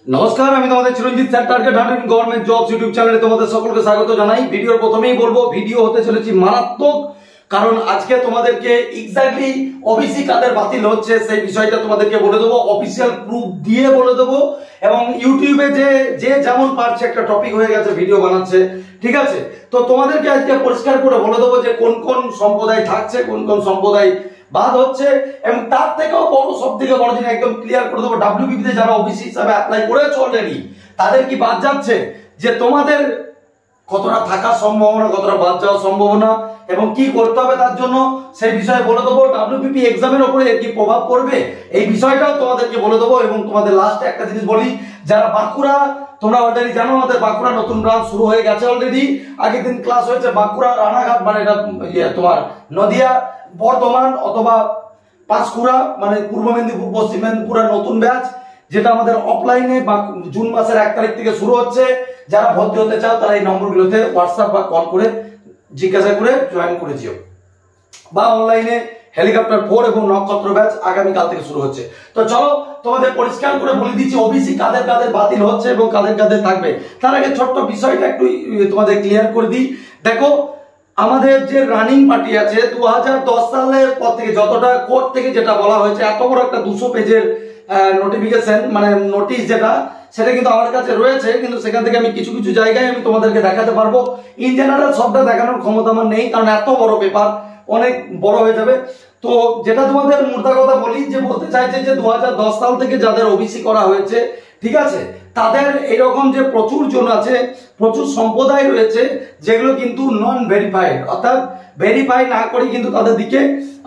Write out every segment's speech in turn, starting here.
নমস্কার, আমি তোমাদের Chiranjit sir, target hundred government jobs YouTube চ্যানেলে তোমাদের সকলকে স্বাগত জানাই। ভিডিওর প্রথমেই বলবো, ভিডিও হতে চলেছে মারাত্মক, কারণ আজকে তোমাদেরকে এক্স্যাক্টলি ওবিসি কাদের বাতিল হচ্ছে সেই বিষয়টা তোমাদেরকে বলে দেবো, অফিসিয়াল প্রুফ দিয়ে বলে দেবো। এবং ইউটিউবে যে যেমন পারছে একটা টপিক হয়ে গেছে ভিডিও বানাচ্ছে, ঠিক আছে? তো তোমাদেরকে আজকে পরিষ্কার করে বলে দেবো যে কোন কোন সম্প্রদায় থাকছে, কোন কোন সম্প্রদায় বাদ হচ্ছে, এবং তার থেকেও বড়, সব থেকে বড় জিনিস একদম ক্লিয়ার করে দেবো, ডাব্লিউবিপি তে যারা ওবিসি হিসাবে অ্যাপ্লাই করেছে অলরেডি তাদের কি বাদ যাচ্ছে, যে তোমাদের কতটা থাকার সম্ভাবনা, কতটা বাদ যাওয়ার সম্ভাবনা এবং কি করতে হবে তার জন্য সেই বিষয়ে বলে দেবো। ডাব্লিউবিপি এক্সামের উপরে এর কি প্রভাব পড়বে এই বিষয়টাও তোমাদেরকে বলে দেবো। এবং তোমাদের লাস্টে একটা জিনিস বলি, যারা বাঁকুড়া, তোমরা অলরেডি জানো আমাদের বাঁকুড়া নতুন ব্রাঞ্চ শুরু হয়ে গেছে অলরেডি। আগের দিন ক্লাস হয়েছে বাঁকুড়া, রানাঘাট, মানে এটা তোমার নদিয়া, বর্ধমান অথবা পাঁশকুড়া, মানে পূর্ব মেদিনীপুর, পশ্চিম মেদিনীপুরের নতুন ব্যাচ, যেটা আমাদের অফলাইনে জুন মাসের 1 তারিখ থেকে শুরু হচ্ছে। যারা ভর্তি হতে চাও তারা এই নম্বরগুলোতে হোয়াটসঅ্যাপ বা কল করে জিজ্ঞাসা করে জয়েন করে যেও, বা অনলাইনে হেলিকপ্টার 4 এবং নক্ষত্র ব্যাচ আগামীকাল থেকে শুরু হচ্ছে। তো চলো তোমাদের পরিষ্কার করে বলে দিচ্ছি ওবিসি কাদের কাদের বাতিল হচ্ছে এবং কাদের কাদের থাকবে। তার আগে ছোট্ট বিষয়টা একটু তোমাদের ক্লিয়ার করে দিই। দেখো, আমাদের যে রানিং পার্টি আছে 2010 সালের পর থেকে, যতটা কোর্ট থেকে যেটা বলা হয়েছে, এত বড় একটা 200 পেজের নোটিফিকেশন, মানে নোটিশ, যেটা সেটা কিন্তু আমার কাছে রয়েছে, কিন্তু সেখান থেকে আমি কিছু কিছু জায়গায় আমি তোমাদেরকে দেখাতে পারবো। ইন জেনারেল সবটা দেখানোর ক্ষমতা আমার নেই, কারণ এত বড় পেপার অনেক বড় হয়ে যাবে। তো যেটা তোমাদের মোটা কথা বলি, যে বলতে চাইছে যে 2010 সাল থেকে যাদের ওবিসি করা হয়েছে, ঠিক আছে, তাদের এরকম যে প্রচুর জন আছে, প্রচুর সম্প্রদায় রয়েছে যেগুলো কিন্তু নন ভেরিফাইড, অর্থাৎ ভেরিফাই না করে কিন্তু তাদের দিকে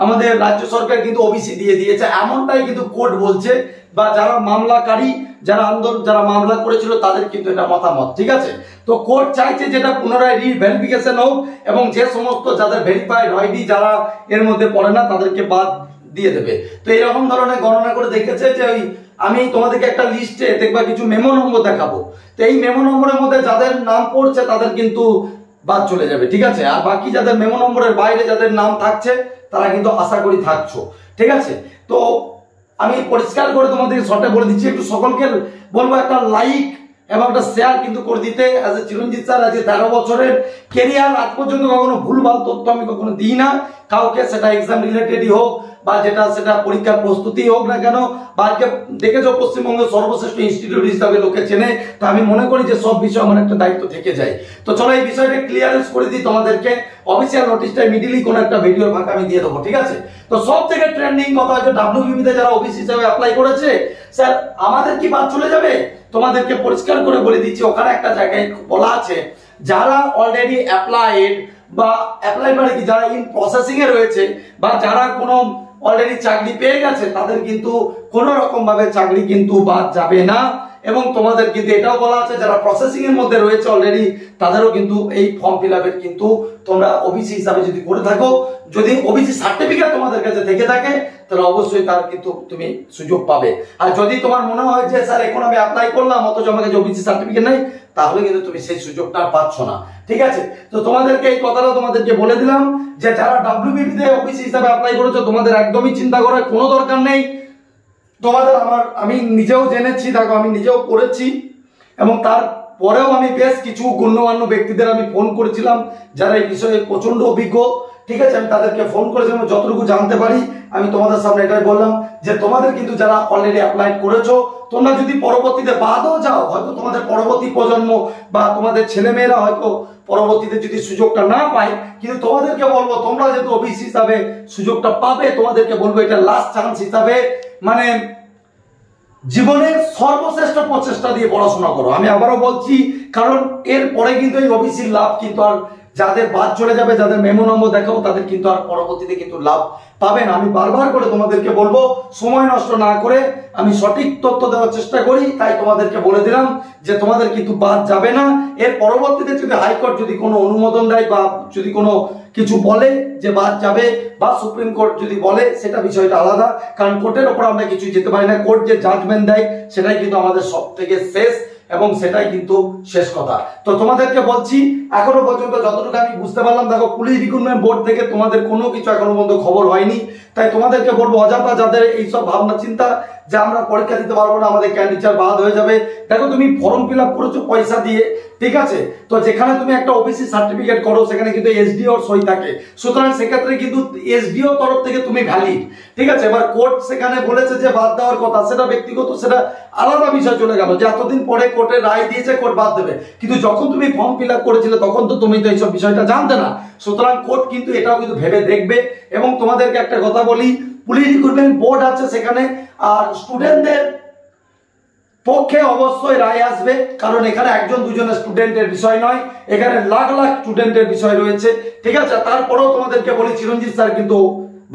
আমাদের রাজ্য সরকার কিন্তু ওবিসি দিয়ে দিয়েছে, এমনটাই কিন্তু কোর্ট বলছে। বা যারা মামলাকারী, যারা আন্দোলন, যারা মামলা করেছিল তাদের কিন্তু এটা মতামত, ঠিক আছে? তো কোর্ট চাইছে যেটা পুনরায় রিভেরিফিকেশন হোক, এবং যে সমস্ত যাদের ভেরিফাইড হয়নি, যারা এর মধ্যে পড়ে না, তাদেরকে বাদ দিয়ে দেবে। তো এরকম ধরনের গণনা করে দেখেছে যে ওই আমি তোমাদেরকে একটা লিস্টে দেখবা কিছু মেমো নম্বর দেখাবো, তো এই মেমো নম্বরের মধ্যে যাদের নাম পড়ছে তাদের কিন্তু বাদ চলে যাবে, ঠিক আছে? আর বাকি যাদের মেমো নম্বরের বাইরে যাদের নাম থাকছে তারা কিন্তু আশা করি থাকছো, ঠিক আছে? তো আমি পরিষ্কার করে তোমাদের শর্টে বলে দিচ্ছি, একটু সকলকে বলবো একটা লাইক এবং একটা শেয়ার কিন্তু করে দিতে। অ্যাজ এ চিরঞ্জিত স্যার, আজ 13 বছরের কেরিয়ার, আজ পর্যন্ত কখনো ভুলভাল তথ্য আমি কখনো দিই না কাউকে, সেটা এক্সাম রিলেটেডই হোক বা সেটা পরীক্ষার প্রস্তুতি হোক না কেন। বা আজকে দেখেছো পশ্চিমবঙ্গের সর্বশ্রেষ্ঠ ইনস্টিটিউট হিসাবে লোকে চেনে, তো আমি মনে করি যে সব বিষয় আমার একটা দায়িত্ব থেকে যায়। তো চলো এই বিষয়টা ক্লিয়ারেন্স করে দিই তোমাদেরকে। অফিসিয়াল নোটিশটা ইমিডিয়েটলি কোনো একটা ভিডিওর ফাঁকা আমি দিয়ে দেবো, ঠিক আছে? তো সব থেকে ট্রেন্ডিং কথা হচ্ছে ডাব্লিউবিপি তে যারা ওবিসি হিসাবে অ্যাপ্লাই করেছে, স্যার আমাদের কি বাদ চলে যাবে? তোমাদেরকে পরিষ্কার করে বলে দিচ্ছি, ওখানে একটা জায়গায় বলা আছে যারা অলরেডি অ্যাপ্লাইড, বা অ্যাপ্লাই মানে কি, যারা ইন প্রসেসিং এ রয়েছে, বা যারা কোনো অলরেডি চাকরি পেয়ে গেছে, তাদের কিন্তু কোনো রকম ভাবে চাকরি কিন্তু বাদ যাবে না। এবং তোমাদের কিন্তু এটাও বলা আছে যারা প্রসেসিং এর মধ্যে রয়েছে অলরেডি, তাদেরও কিন্তু এই ফর্ম ফিল আপের কিন্তু তোমরা ওবিসি হিসাবে যদি করে থাকো, যদি ওবিসি সার্টিফিকেট তোমাদের কাছে থেকে থাকে, তাহলে অবশ্যই তার কিন্তু তুমি সুযোগ পাবে। আর যদি তোমার মনে হয় যে স্যার এখন আমি অ্যাপ্লাই করলাম অথচ আমার কাছে ওবিসি সার্টিফিকেট নেই, তাহলে কিন্তু তুমি সেই সুযোগটা পাচ্ছ না, ঠিক আছে? তো তোমাদেরকে এই কথাটা তোমাদেরকে বলে দিলাম যে যারা ডাব্লিউবিপি তে ওবিসি হিসাবে অ্যাপ্লাই করেছো, তোমাদের একদমই চিন্তা করার কোনো দরকার নেই। তোমাদের আমি নিজেও জেনেছি, দেখো আমি নিজেও করেছি, এবং তারপরেও আমি বেশ কিছু গণ্যমান্য ব্যক্তিদের আমি ফোন করেছিলাম যারা এই বিষয়ে প্রচন্ড অভিজ্ঞ, ঠিক আছে? আমি তাদেরকে ফোন করেছিলাম, যতটুকু জানতে পারি আমি তোমাদের সামনে এটাই বললাম যে তোমাদের কিন্তু যারা অলরেডি অ্যাপ্লাই করেছো, তোমরা যদি পরবর্তীতে বাদও যাও, হয়তো তোমাদের পরবর্তী প্রজন্ম বা তোমাদের ছেলেমেয়েরা হয়তো পরবর্তীতে যদি সুযোগটা না পায়, কিন্তু তোমাদেরকে বলবো তোমরা যেহেতু ওবিসি হিসাবে সুযোগটা পাবে, তোমাদেরকে বলবো এটা লাস্ট চান্স হিসাবে, মানে জীবনের সর্বশ্রেষ্ঠ প্রচেষ্টা দিয়ে পড়াশোনা করো। আমি আবারও বলছি, কারণ এর পরে কিন্তু এই ওবিসির লাভ কিন্তু আর যাদের বাদ চলে যাবে, যাদের মেমো নম্বর দেখাবো, তাদের কিন্তু আর পরবর্তীতে কিন্তু লাভ পাবে না। আমি বারবার করে তোমাদেরকে বলবো সময় নষ্ট না করে আমি সঠিক তথ্য দেওয়ার চেষ্টা করি, তাই তোমাদেরকে বলে দিলাম যে তোমাদের কিন্তু বাদ যাবে না। এর পরবর্তীতে যদি হাইকোর্ট যদি কোনো অনুমোদন দেয় বা যদি কোনো কিছু বলে যে বাদ যাবে, বা সুপ্রিম কোর্ট যদি বলে, সেটা বিষয়টা আলাদা, কারণ কোর্টের ওপর আমরা কিছু যেতে পারি না। কোর্ট যে জাজমেন্ট দেয় সেটাই কিন্তু আমাদের সব থেকে শেষ এবং সেটাই কিন্তু শেষ কথা। তো তোমাদেরকে বলছি এখনো পর্যন্ত যতটুকু আমি বুঝতে পারলাম, দেখো পুলিশ রিক্রুটমেন্ট বোর্ড থেকে তোমাদের কোনো কিছু এখনো পর্যন্ত খবর হয়নি। তাই তোমাদেরকে বলবো অযথা যাদের এইসব ভাবনা চিন্তা যে আমরা পরীক্ষা দিতে পারবো না, আমাদের ক্যান্ডিডেট বাদ হয়ে যাবে, দেখো তুমি ফর্ম ফিল আপ করেছো পয়সা দিয়ে, ঠিক আছে, তো যেখানে তুমি একটা ওবিসি সার্টিফিকেট করো সেখানে কিন্তু এসডিও সই থাকে, সুতরাং সেক্ষেত্রে কিন্তু এসডিও তরফ থেকে তুমি ভ্যালিড, ঠিক আছে। এবার কোর্ট সেখানে বলেছে যে বাদ দেওয়ার কথা, সেটা ব্যক্তিগত, সেটা আলাদা বিষয় চলে গেল, যে এতদিন পরে কোর্টে রায় দিয়েছে কোর্ট বাদ দেবে, কিন্তু যখন তুমি ফর্ম ফিল আপ করেছিলে তখন তো তুমি তো এইসব বিষয়টা জানতে না, সুতরাং কোর্ট কিন্তু এটাও কিন্তু ভেবে দেখবে। এবং তোমাদেরকে একটা কথা বলি, পুলিশ রিক্রুটমেন্ট বোর্ড আছে সেখানে, আর স্টুডেন্টদের পক্ষে অবশ্যই রায় আসবে, কারণ এখানে একজন দুজনের স্টুডেন্টের বিষয় নয়, এখানে লাখ লাখ স্টুডেন্টের বিষয় রয়েছে, ঠিক আছে। তারপরেও তোমাদেরকে বলি চিরঞ্জিত স্যার কিন্তু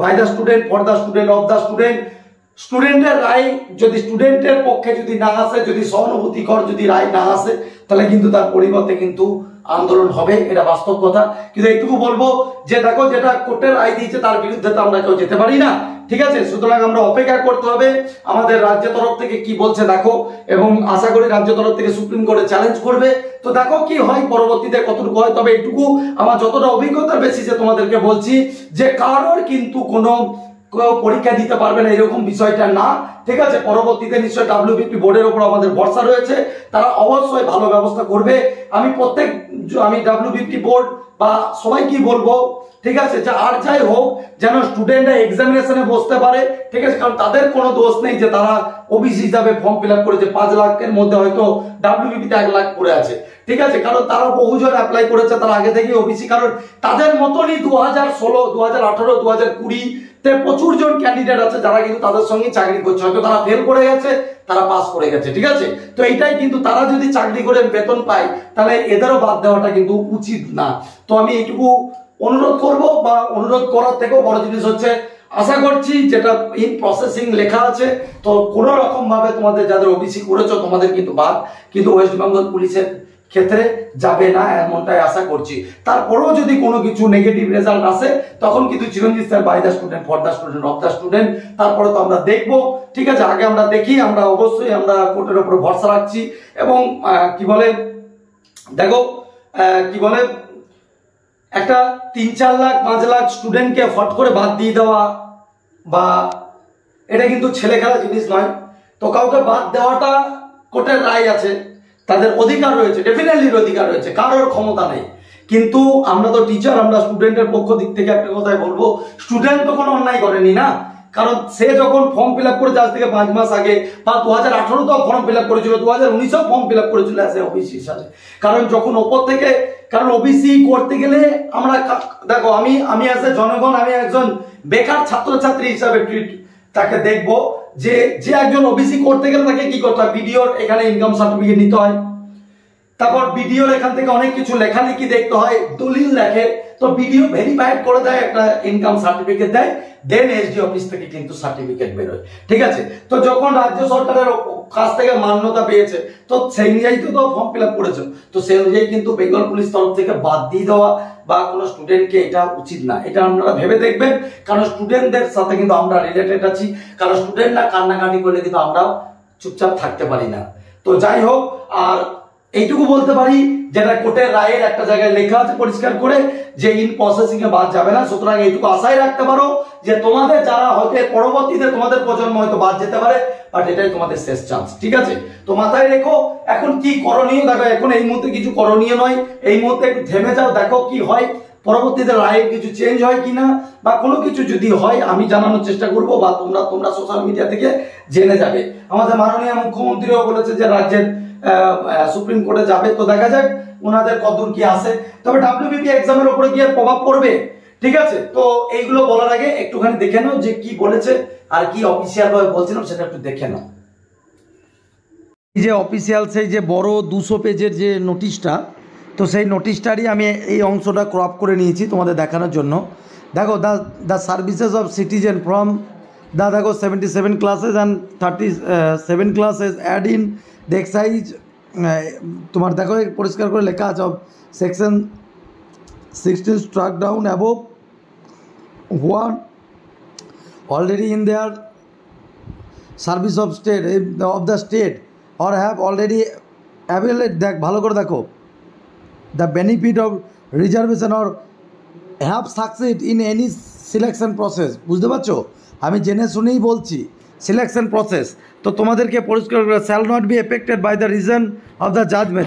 by the student, for the student, of the student. স্টুডেন্টের রায় যদি স্টুডেন্টের পক্ষে যদি না আসে, যদি সহানুভূতিকর যদি রায় না আসে, তাহলে কিন্তু তার পরিবর্তে কিন্তু আন্দোলন হবে, এটা বাস্তব কথা। কিন্তু এইটুকু বলবো যে দেখো যেটা কোর্টের রায় দিয়েছে তার বিরুদ্ধে তো আমরা কেউ যেতে পারি না, ঠিক আছে, সুতরাং আমরা অপেক্ষা করতে হবে আমাদের রাজ্যের তরফ থেকে কি বলছে দেখো, এবং আশা করি রাজ্য তরফ থেকে সুপ্রিম কোর্টে চ্যালেঞ্জ করবে, তো দেখো কি হয় পরবর্তীতে কতটুকু হয়। তবে এইটুকু আমার যতটা অভিজ্ঞতার বেসিসে তোমাদেরকে বলছি যে কারোর কিন্তু কোনো পরীক্ষা দিতে পারবে না এরকম বিষয়টা না, ঠিক আছে। পরবর্তীতে নিশ্চয়ই ডাব্লিউবিপি বোর্ডের উপর আমাদের ভরসা রয়েছে, তারা অবশ্যই ভালো ব্যবস্থা করবে। আমি ডাব্লিউবিপি বোর্ড বা সবাইকে বলবো, ঠিক আছে, যে আর যাই হোক যেন স্টুডেন্টরা এক্সামিনেশনে বসতে পারে, ঠিক আছে, কারণ তাদের কোনো দোষ নেই যে তারা ওবিসি হিসাবে ফর্ম ফিল আপ করেছে, 5 লাখের মধ্যে হয়তো ডাব্লিউবিপিতে 1 লাখ পড়ে আছে, ঠিক আছে, কারণ তারা বহুজন অ্যাপ্লাই করেছে, তারা আগে থেকেই ওবিসি, কারণ তাদের মতনই 2016, 2018, 2020 তে প্রচুর জন ক্যান্ডিডেট আছে যারা কিন্তু তাদের সঙ্গে চাকরি করছে, হয়তো তারা ফেল করে গেছে, তারা পাস করে গেছে, ঠিক আছে। তো এইটাই কিন্তু তারা যদি চাকরি করে বেতন পায় তাহলে এদেরও বাদ দেওয়াটা কিন্তু উচিত না। তো আমি এইটুকু অনুরোধ করব, বা অনুরোধ করার থেকেও বড় জিনিস হচ্ছে আশা করছি যেটা ইন প্রসেসিং লেখা আছে, তো কোনো রকম ভাবে তোমাদের যাদের ওবিসি করেছো তোমাদের কিন্তু বাদ কিন্তু ওয়েস্ট বেঙ্গল পুলিশের ক্ষেত্রে যাবে না, এমনটাই আশা করছি। তারপরেও যদি কোনো কিছু নেগেটিভ রেজাল্ট আসে তখন কিন্তু Chiranjit sir by the student, for the student, of the student, তারপরে তো আমরা দেখবো, ঠিক আছে। আগে আমরা দেখি, আমরা অবশ্যই আমরা কোর্টের উপর ভরসা রাখছি, এবং কি বলে দেখো কি বলে একটা 3-4 লাখ 5 লাখ স্টুডেন্টকে ফট করে বাদ দিয়ে দেওয়া, বা এটা কিন্তু ছেলে খেলা জিনিস নয়। তো কাউকে বাদ দেওয়াটা কোর্টের রায় আছে, তাদের অধিকার রয়েছে, ডেফিনেটলি অধিকার রয়েছে, কারোর ক্ষমতা নেই। কিন্তু আমরা তো টিচার, আমরা স্টুডেন্টের পক্ষ দিক থেকে একটা কথাই বলবো, স্টুডেন্ট তো কোনো অন্যায় করেনি না, কারণ সে যখন ফর্ম ফিল আপ করেছে আজ থেকে 5 মাস আগে, বা 2018তেও ফর্ম ফিল আপ করেছিল, 2019এও ফর্ম ফিল আপ করেছিল অ্যাজ এ ওবিসি হিসাবে, কারণ যখন ওপর থেকে, কারণ ওবিসি করতে গেলে আমরা দেখো আমি অ্যাজ এ জনগণ, আমি একজন বেকার ছাত্রছাত্রী হিসাবে তাকে দেখবো যে একজন ওবিসি করতে গেলে তাকে কি করতে হয়, বিডিওর এখানে ইনকাম সার্টিফিকেট নিতে হয়, তারপর বিডিওর এখান থেকে অনেক কিছু লেখালেখি দেখতে হয়, দলিল লেখে, তো বিডিও ভেরিফাইড করে দেয়, একটা ইনকাম সার্টিফিকেট দেয়, দেন এসডি অফিস থেকে কিন্তু সার্টিফিকেট বেরোয়, ঠিক আছে। তো যখন রাজ্য সরকারের কাছ থেকে মান্যতা পেয়েছে তো সেই অনুযায়ী তো ফর্ম ফিল আপ করেছে, তো সেই অনুযায়ী কিন্তু বেঙ্গল পুলিশ তরফ থেকে বাদ দিয়ে দেওয়া বা কোনো স্টুডেন্টকে এটা উচিত না, এটা আপনারা ভেবে দেখবেন, কারণ স্টুডেন্টদের সাথে কিন্তু আমরা রিলেটেড আছি, কারণ স্টুডেন্টরা কান্নাকাটি করলে কিন্তু আমরা চুপচাপ থাকতে পারি না। তো যাই হোক, আর এইটুকু বলতে পারি যেটা কোর্টের রায়ের একটা জায়গায় লেখা আছে পরিষ্কার করে যে ইন প্রসেসিং এ বাদ যাবে না, সুতরাং এইটুকু আশাই রাখতে পারো যে তোমাদের যারা হয়তো পরবর্তীতে তোমাদের প্রজন্ম হয়তো বাদ যেতে পারে, বাট এটাই তোমাদের শেষ চান্স, ঠিক আছে। তো মাথায় রেখো এখন কি করণীয়, দেখো এখন এই মুহূর্তে কিছু করণীয় নয়, এই মুহূর্তে একটু থেমে যাও, দেখো কি হয়, পরবর্তীতে রায়ে কিছু চেঞ্জ হয় কিনা, বা কোনো কিছু যদি হয় আমি জানানোর চেষ্টা করব, বা তোমরা সোশ্যাল মিডিয়া থেকে জেনে যাবে। আমাদের মাননীয় মুখ্যমন্ত্রীও বলেছে যে রাজ্যের সুপ্রিম কোর্টে যাবে, তো দেখা যাক ওনাদের কতদূর কি আসে, তবে ডাব্লিউবিপি এক্সামের উপরে কি আর প্রভাব পড়বে, ঠিক আছে। তো এইগুলো বলার আগে একটুখানি দেখে নাও যে কি বলেছে আর কি অফিসিয়াল ভাবে বলছিলাম সেটা একটু দেখে নাও। এই যে অফিসিয়াল সেই যে বড় 200 পেজের যে নোটিশটা, তো সেই নোটিশটারই আমি এই অংশটা ক্রপ করে নিয়েছি তোমাদের দেখানোর জন্য। দেখো the services of citizen from দেখো 77 classes and 37 classes add in the excise, তোমার দেখো পরিষ্কার করে লেখা আছে section 16 struck down above one already in their service of the state or have already দেখ ভালো করে দেখো, the benefit of reservation or have succeed in any selection process. বুঝতে পারছো, আমি জেনে শুনেই বলছি সিলেকশন প্রসেস। তো তোমাদেরকে পরিষ্কার করে shall not be affected by the reason of the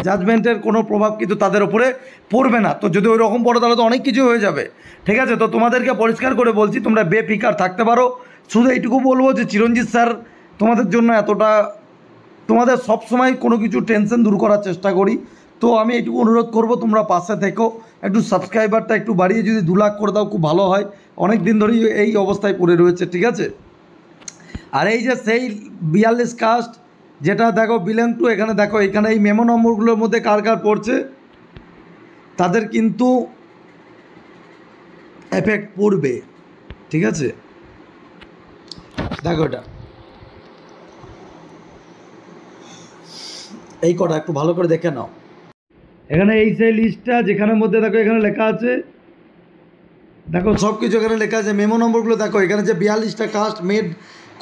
জাজমেন্টের কোনো প্রভাব কিন্তু তাদের ওপরে পড়বে না। তো যদি ওই রকম পড়ে তাহলে তো অনেক কিছু হয়ে যাবে, ঠিক আছে। তো তোমাদেরকে পরিষ্কার করে বলছি তোমরা বেফিকার থাকতে পারো। শুধু এইটুকু বলবো যে চিরঞ্জিত স্যার তোমাদের জন্য এতটা, তোমাদের সবসময় কোনো কিছু টেনশন দূর করার চেষ্টা করি। তো আমি এইটুকু অনুরোধ করব তোমরা পাশে থেকো, একটু সাবস্ক্রাইবারটা একটু বাড়িয়ে যদি 2 লাখ করে দাও খুব ভালো হয়। অনেক দিন ধরেই এই অবস্থায় পড়ে রয়েছে, ঠিক আছে। আর এই যে সেই 42 কাস্ট যেটা দেখো বিলং টু, এখানে দেখো এখানে এই মেমো নম্বরগুলোর মধ্যে কার কার পড়ছে তাদের কিন্তু এফেক্ট পড়বে, ঠিক আছে। দেখো এটা এই কটা একটু ভালো করে দেখে নাও। এখানে এই সেই লিস্টটা যেখানের মধ্যে দেখো এখানে লেখা আছে, দেখো সব কিছু এখানে লেখা আছে। মেমো নম্বরগুলো দেখো এখানে যে 42টা কাস্ট মেড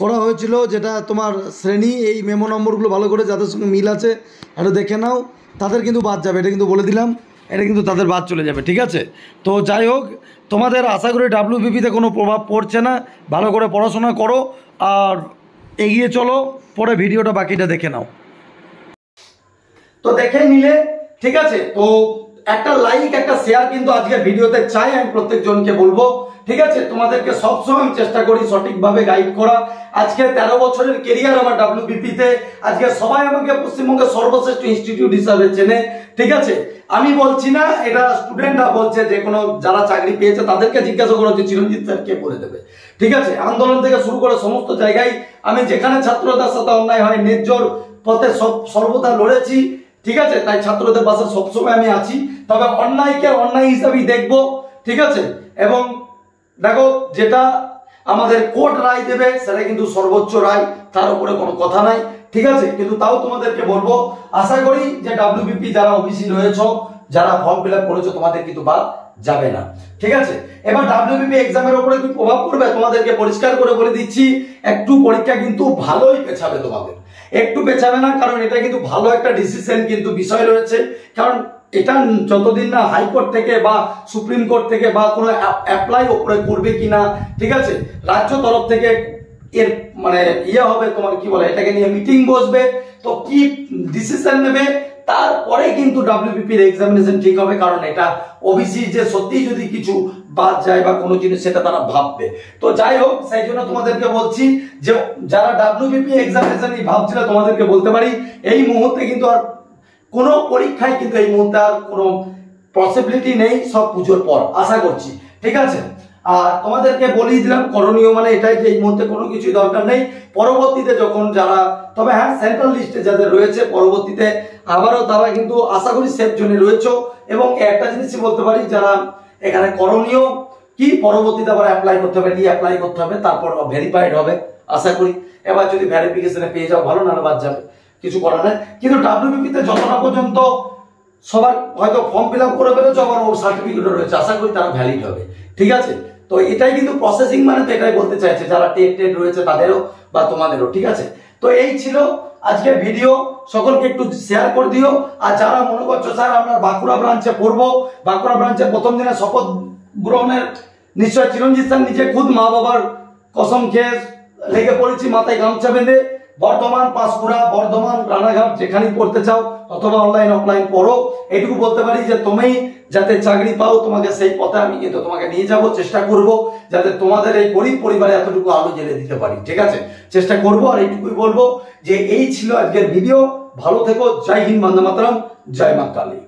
করা হয়েছিল যেটা তোমার শ্রেণী, এই মেমো নম্বরগুলো ভালো করে যাদের সঙ্গে মিল আছে একটু দেখে নাও, তাদের কিন্তু বাদ যাবে, এটা কিন্তু বলে দিলাম, এটা কিন্তু তাদের বাদ চলে যাবে, ঠিক আছে। তো যাই হোক, তোমাদের আশা করি ডাব্লিউবিপিতে কোনো প্রভাব পড়ছে না। ভালো করে পড়াশোনা করো আর এগিয়ে চলো, পরে ভিডিওটা বাকিটা দেখে নাও। তো দেখে নিলে, ঠিক আছে। তো একটা লাইক একটা শেয়ার কিন্তু আজকের ভিডিওতে চাই আমি প্রত্যেকজনকে বলবো, ঠিক আছে। তোমাদেরকে সবসময় চেষ্টা করি সঠিকভাবে গাইড করা। আজকে 13 বছরের কেরিয়ার আমার ডাব্লিউবিপিতে, আজকে সবাই আমাকে পশ্চিমবঙ্গের সর্বশ্রেষ্ঠ ইনস্টিটিউট হিসাবে চেনে, ঠিক আছে। আমি বলছি না, এটা স্টুডেন্টরা বলছে, যে কোনো যারা চাকরি পেয়েছে তাদেরকে জিজ্ঞাসা করো যে চিরঞ্জিত স্যার কে বলে দেবে, ঠিক আছে। আন্দোলন থেকে শুরু করে সমস্ত জায়গায় আমি যেখানে ছাত্রদের সাথে অন্যায় হয় ন্যায্যর পথে সর্বদা লড়েছি, ঠিক আছে। তাই ছাত্রদের পাশে সবসময় আমি আছি, তবে অন্যায়কে অন্যায় হিসাবেই দেখবো, ঠিক আছে। এবং দেখো যেটা আমাদের কোর্ট রায় দেবে সেটা কিন্তু সর্বোচ্চ রায়, তার উপরে কোনো কথা নাই, ঠিক আছে। কিন্তু তাও তোমাদেরকে বলবো, আশা করি যে ডাব্লিউবিপি যারা ওবিসি রয়েছ, যারা ফর্ম ফিল আপ করেছো, তোমাদের কিন্তু বাদ যাবে না, ঠিক আছে। এবার ডাব্লিউবিপি এক্সামের উপরে কি প্রভাব পড়বে তোমাদেরকে পরিষ্কার করে বলে দিচ্ছি, একটু পরীক্ষা কিন্তু ভালোই পেছাবে তোমাদের, একটু পেছাবে না, কারণ এটা কিন্তু ভালো একটা ডিসিশন কিন্তু বিষয় রয়েছে। কারণ এটা যতদিন না হাইকোর্ট থেকে বা সুপ্রিম কোর্ট থেকে বা কোনো অ্যাপ্লাই ওপরে করবে কিনা, ঠিক আছে, রাজ্য তরফ থেকে এর মানে হবে, তোমার কি বলে, এটাকে নিয়ে মিটিং বসবে, তো কি ডিসিশন নেবে তারপরে কিন্তু ডাব্লিউবিপির এক্সামিনেশন ঠিক হবে। কারণ এটা ওবিসি যে সত্যি যদি কিছু বাদ যায় বা কোনো জিনিস, সেটা তারা ভাববে। তো যাই হোক, সেই জন্য তোমাদেরকে বলছি যে যারা ডাব্লিউবিপি এক্সামিনেশন ভাবছিল, তোমাদেরকে বলতে পারি এই মুহূর্তে কিন্তু আর কোনো পরীক্ষায় কিন্তু এই মুহূর্তে আর কোনো পসিবিলিটি নেই, সব পুজোর পর আশা করছি, ঠিক আছে। আর তোমাদেরকে বলেই দিলাম করণীয় মানে এটাই যে এই মুহূর্তে কোনো কিছুই দরকার নেই, পরবর্তীতে যখন যারা, তবে হ্যাঁ সেন্ট্রাল লিস্টে যাদের রয়েছে পরবর্তীতে আবারও তারা কিন্তু আশা করি সেফ জোনে রয়েছে। এবং একটা জিনিসই বলতে পারি, যারা এখানে করণীয় কি, পরবর্তীতে আবার অ্যাপ্লাই করতে হবে, অ্যাপ্লাই করতে হবে, তারপর ভেরিফাইড হবে আশা করি। এবার যদি ভেরিফিকেশনে পেয়ে যাও ভালো, না বাদ যাবে, কিছু করার নেই। কিন্তু ডাব্লিউবিপিতে যতটা পর্যন্ত সবার হয়তো ফর্ম ফিল আপ করে ফেলেছে, আবার ওর সার্টিফিকেটও রয়েছে, আশা করি তারা ভ্যালিড হবে, ঠিক আছে। তো এটাই কিন্তু প্রসেসিং, মানে তো এটাই বলতে চাইছে যারা টেট রয়েছে তাদেরও বা তোমাদেরও, ঠিক আছে। তো এই ছিল আজকের ভিডিও, সকলকে একটু শেয়ার করে দিও। আর যারা মনে করছো স্যার আমরা বাঁকুড়া ব্রাঞ্চে পড়বো, বাঁকুড়া ব্রাঞ্চে প্রথম দিনে শপথ গ্রহণের নিশ্চয় চিরঞ্জিত স্যার নিজে খুদ মা বাবার কসম খেয়ে লেগে পড়েছি, মাথায় গামছা বেঁধে। বর্ধমান, পাঁশকুড়া, বর্ধমান, রানাঘাট যেখানেই পড়তে চাও, অথবা অনলাইন অফলাইন পড়ো, এটুকু বলতে পারি যে তুমি যাতে চাকরি পাও, তোমাকে সেই পথে আমি কিন্তু তোমাকে নিয়ে যাব, চেষ্টা করব যাতে তোমাদের এই গরিব পরিবারে এতটুকু আলো জ্বেলে দিতে পারি, ঠিক আছে, চেষ্টা করব। আর এইটুকুই বলবো যে এই ছিল আজকের ভিডিও, ভালো থেকো, জয় হিন্দ, বন্দে মাতরম, জয় মা কালী।